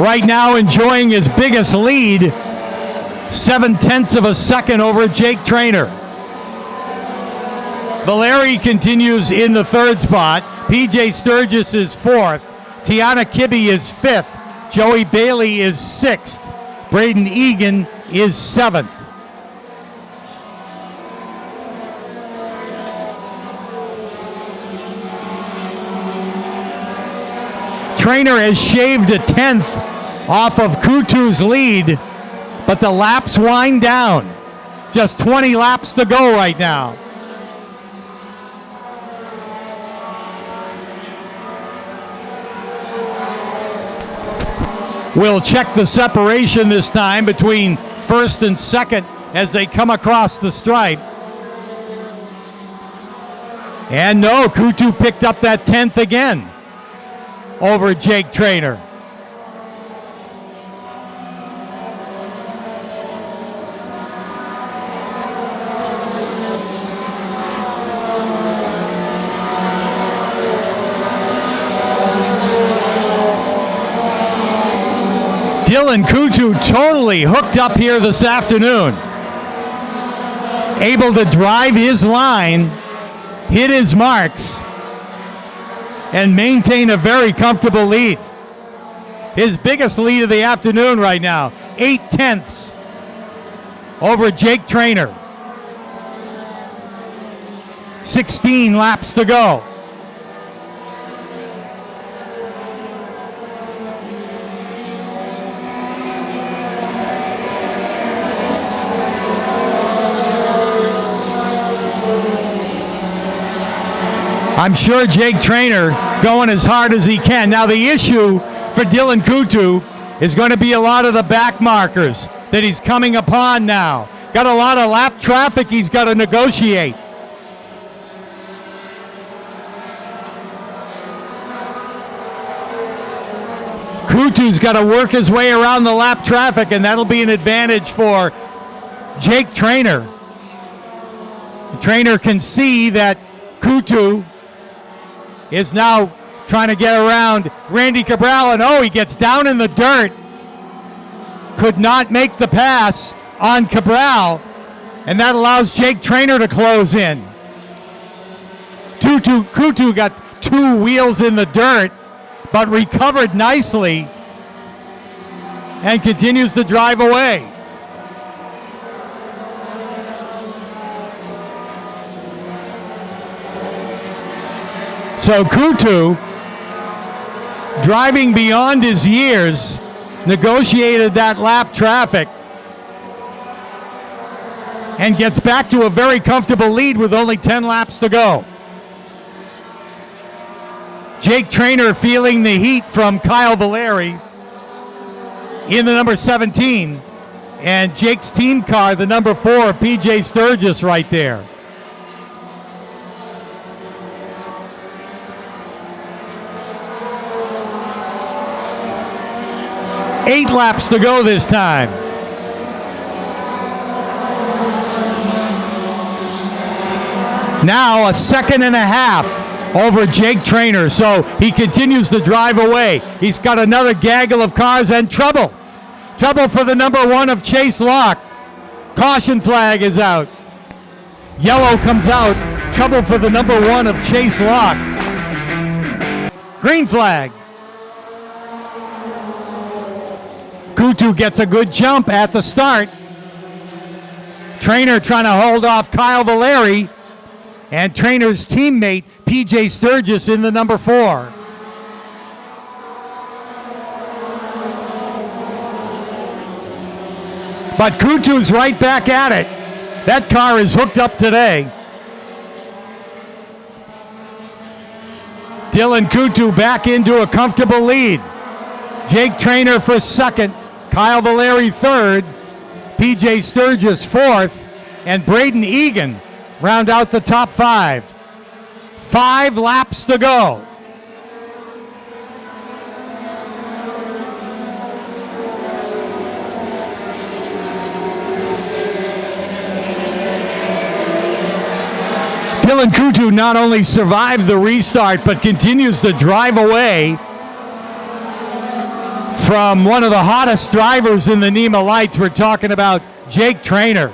Right now enjoying his biggest lead, 0.7 of a second over Jake Trainer. Valeri continues in the 3rd spot. PJ Sturgis is 4th. Tiana Kibbe is 5th. Joey Bailey is 6th. Braden Egan is 7th. Trainer has shaved a 10th off of Kutu's lead, but the laps wind down. Just 20 laps to go right now. We'll check the separation this time between 1st and 2nd as they come across the stripe. And no, Kutu picked up that 10th again over Jake Trainer. Dylan Kutu totally hooked up here this afternoon. Able to drive his line, hit his marks, and maintain a very comfortable lead. His biggest lead of the afternoon right now, 0.8 over Jake Trainer. 16 laps to go. I'm sure Jake Trainer going as hard as he can. Now the issue for Dylan Kutu is going to be a lot of the back markers that he's coming upon now. Got a lot of lap traffic he's got to negotiate. Kutu's got to work his way around the lap traffic, and that'll be an advantage for Jake Trainer. The trainer can see that Kutu is now trying to get around Randy Cabral, and he gets down in the dirt. Could not make the pass on Cabral, and that allows Jake Trainer to close in. Kutu got 2 wheels in the dirt, but recovered nicely and continues to drive away. So Kutu, driving beyond his years, negotiated that lap traffic and gets back to a very comfortable lead with only 10 laps to go. Jake Trainer feeling the heat from Kyle Valeri in the number 17, and Jake's team car, the number 4, PJ Sturgis, right there. Eight laps to go this time. Now a second and a half over Jake Trainer, so he continues to drive away. He's got another gaggle of cars and trouble. Trouble for the number 1 of Chase Locke. Caution flag is out. Yellow comes out. Trouble for the number 1 of Chase Locke. Green flag. Kutu gets a good jump at the start. Trainer trying to hold off Kyle Valeri, and Trainer's teammate PJ Sturgis in the number 4. But Kutu's right back at it. That car is hooked up today. Dylan Kutu back into a comfortable lead. Jake Trainer for second, Kyle Valeri third, PJ Sturgis fourth, and Braden Egan round out the top 5. 5 laps to go. Dylan Kutu not only survived the restart, but continues to drive away from one of the hottest drivers in the NEMA Lights. We're talking about Jake Trainer.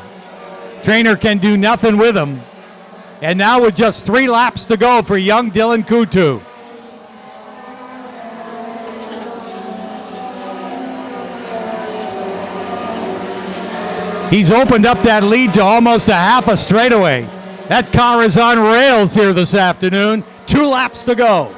Trainer can do nothing with him. And now with just 3 laps to go for young Dylan Kutu. He's opened up that lead to almost a half a straightaway. That car is on rails here this afternoon. 2 laps to go.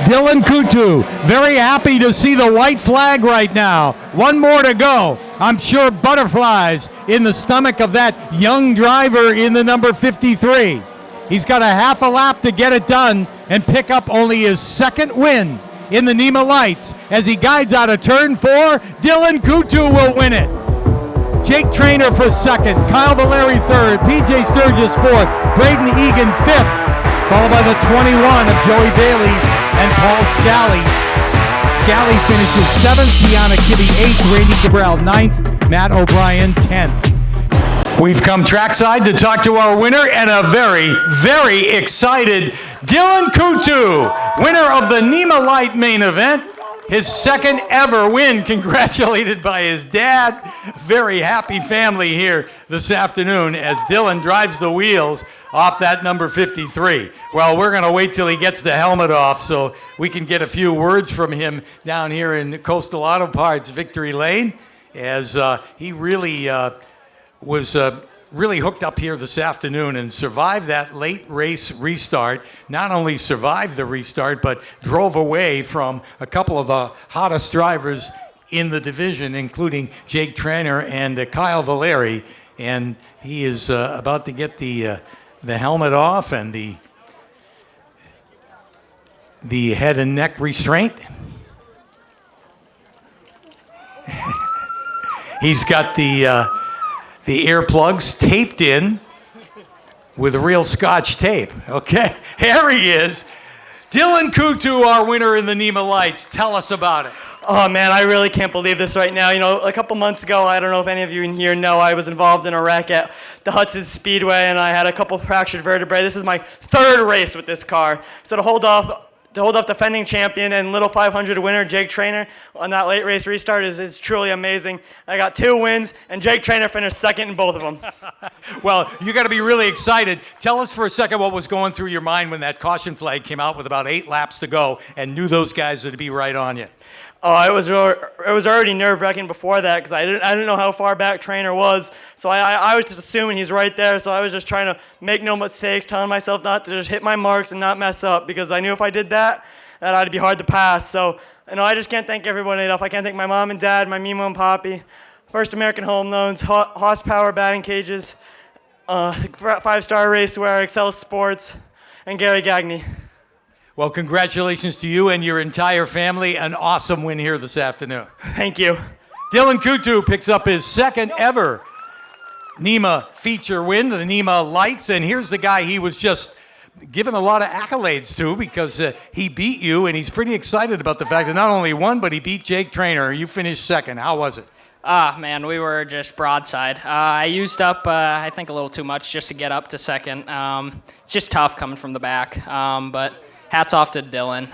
Dylan Kutu, very happy to see the white flag right now. 1 more to go. I'm sure butterflies in the stomach of that young driver in the number 53. He's got a half a lap to get it done and pick up only his 2nd win in the NEMA Lights. As he guides out of turn 4, Dylan Kutu will win it. Jake Trainer for 2nd, Kyle Valeri 3rd, PJ Sturgis 4th, Braden Egan 5th, followed by the 21 of Joey Bailey and Paul Scally. Scally finishes 7th, Deanna Kibbe 8th, Randy Cabral 9th, Matt O'Brien 10th. We've come trackside to talk to our winner, and a very, very excited Dylan Kutu, winner of the NEMA Light main event. His 2nd ever win, congratulated by his dad. Very happy family here this afternoon as Dylan drives the wheels off that number 53. Well, we're going to wait till he gets the helmet off so we can get a few words from him down here in Coastal Auto Parts Victory Lane, as he really was really hooked up here this afternoon and survived that late race restart. Not only survived the restart, but drove away from a couple of the hottest drivers in the division, including Jake Trainer and Kyle Valeri. And he is about to get the helmet off and the head and neck restraint. He's got the earplugs taped in with real Scotch tape. Okay, here he is. Dylan Kutu, our winner in the NEMA Lights. Tell us about it. Oh man, I really can't believe this right now. You know, a couple months ago, I don't know if any of you in here know, I was involved in a wreck at the Hudson Speedway, and I had a couple fractured vertebrae. This is my third race with this car. So to hold off defending champion and little 500 winner Jake Trainer on that late race restart is truly amazing. I got 2 wins, and Jake Trainer finished second in both of them. Well, you got to be really excited. Tell us for a second what was going through your mind when that caution flag came out with about 8 laps to go and knew those guys would be right on you. Oh, it was already nerve-wracking before that because I didn't know how far back Trainer was. So I was just assuming he's right there. So I was just trying to make no mistakes, telling myself not to just hit my marks and not mess up because I knew if I did that I'd be hard to pass. So I just can't thank everybody enough. I can't thank my mom and dad, my Mimo and Poppy, First American Home Loans, Horsepower Batting Cages, 5-Star Racewear, Excel Sports, and Gary Gagne. Well, congratulations to you and your entire family. An awesome win here this afternoon. Thank you. Dylan Kutu picks up his second ever NEMA feature win, the NEMA Lights. And here's the guy he was just given a lot of accolades to because he beat you, and he's pretty excited about the fact that not only he won, but he beat Jake Trainer. You finished second. How was it? Man, we were just broadside. I used up, I think, a little too much just to get up to second. It's just tough coming from the back, but hats off to Dylan.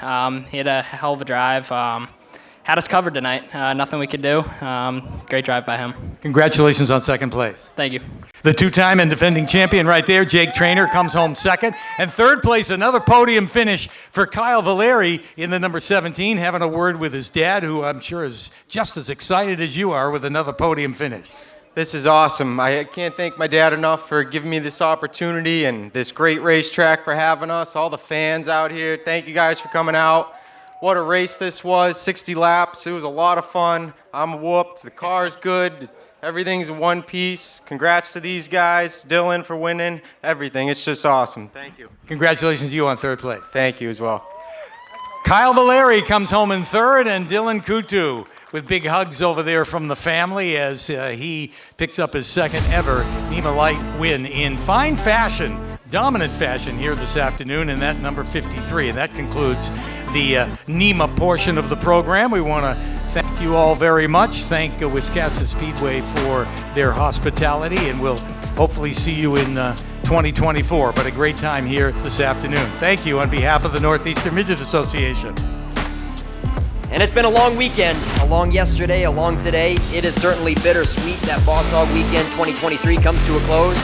He had a hell of a drive. Had us covered tonight. Nothing we could do. Great drive by him. Congratulations on second place. Thank you. The 2-time and defending champion right there, Jake Trainer, comes home second. And third place, another podium finish for Kyle Valeri in the number 17, having a word with his dad, who I'm sure is just as excited as you are with another podium finish. This is awesome. I can't thank my dad enough for giving me this opportunity and this great racetrack for having us, all the fans out here. Thank you guys for coming out. What a race this was, 60 laps. It was a lot of fun. I'm whooped. The car's good. Everything's in one piece. Congrats to these guys, Dylan for winning, everything. It's just awesome. Thank you. Congratulations to you on third place. Thank you as well. Kyle Valeri comes home in third, and Dylan Kutu with big hugs over there from the family as he picks up his second ever NEMA Light win in fine fashion, dominant fashion here this afternoon in that number 53. And that concludes the NEMA portion of the program. We want to thank you all very much. Thank Wiscasset Speedway for their hospitality, and we'll hopefully see you in 2024. But a great time here this afternoon. Thank you on behalf of the Northeastern Midget Association. And it's been a long weekend, a long yesterday, a long today. It is certainly bittersweet that Boss Hogg Weekend 2023 comes to a close.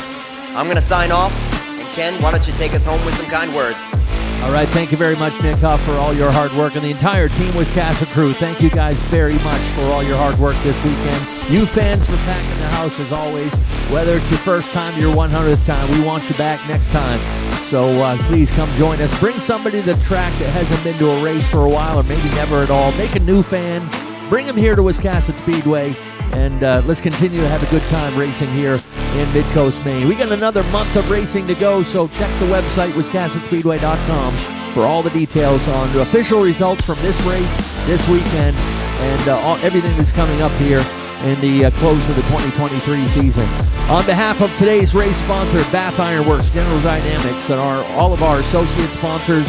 I'm going to sign off. And Ken, why don't you take us home with some kind words? All right, thank you very much, Nick Huff, for all your hard work, and the entire Team Wiscasset crew. Thank you guys very much for all your hard work this weekend. You fans for packing the house as always. Whether it's your first time or your 100th time, we want you back next time. So please come join us. Bring somebody to the track that hasn't been to a race for a while or maybe never at all. Make a new fan. Bring them here to Wiscasset Speedway. And let's continue to have a good time racing here in Mid-Coast, Maine. We got another month of racing to go, so check the website, WiscassetSpeedway.com, for all the details on the official results from this race, this weekend, and everything that's coming up here in the close of the 2023 season. On behalf of today's race sponsor, Bath Iron Works, General Dynamics, and all of our associate sponsors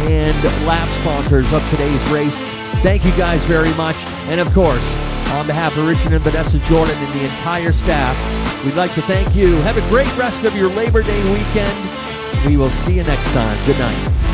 and lap sponsors of today's race, thank you guys very much. And of course, on behalf of Richard and Vanessa Jordan and the entire staff, we'd like to thank you. Have a great rest of your Labor Day weekend. We will see you next time. Good night.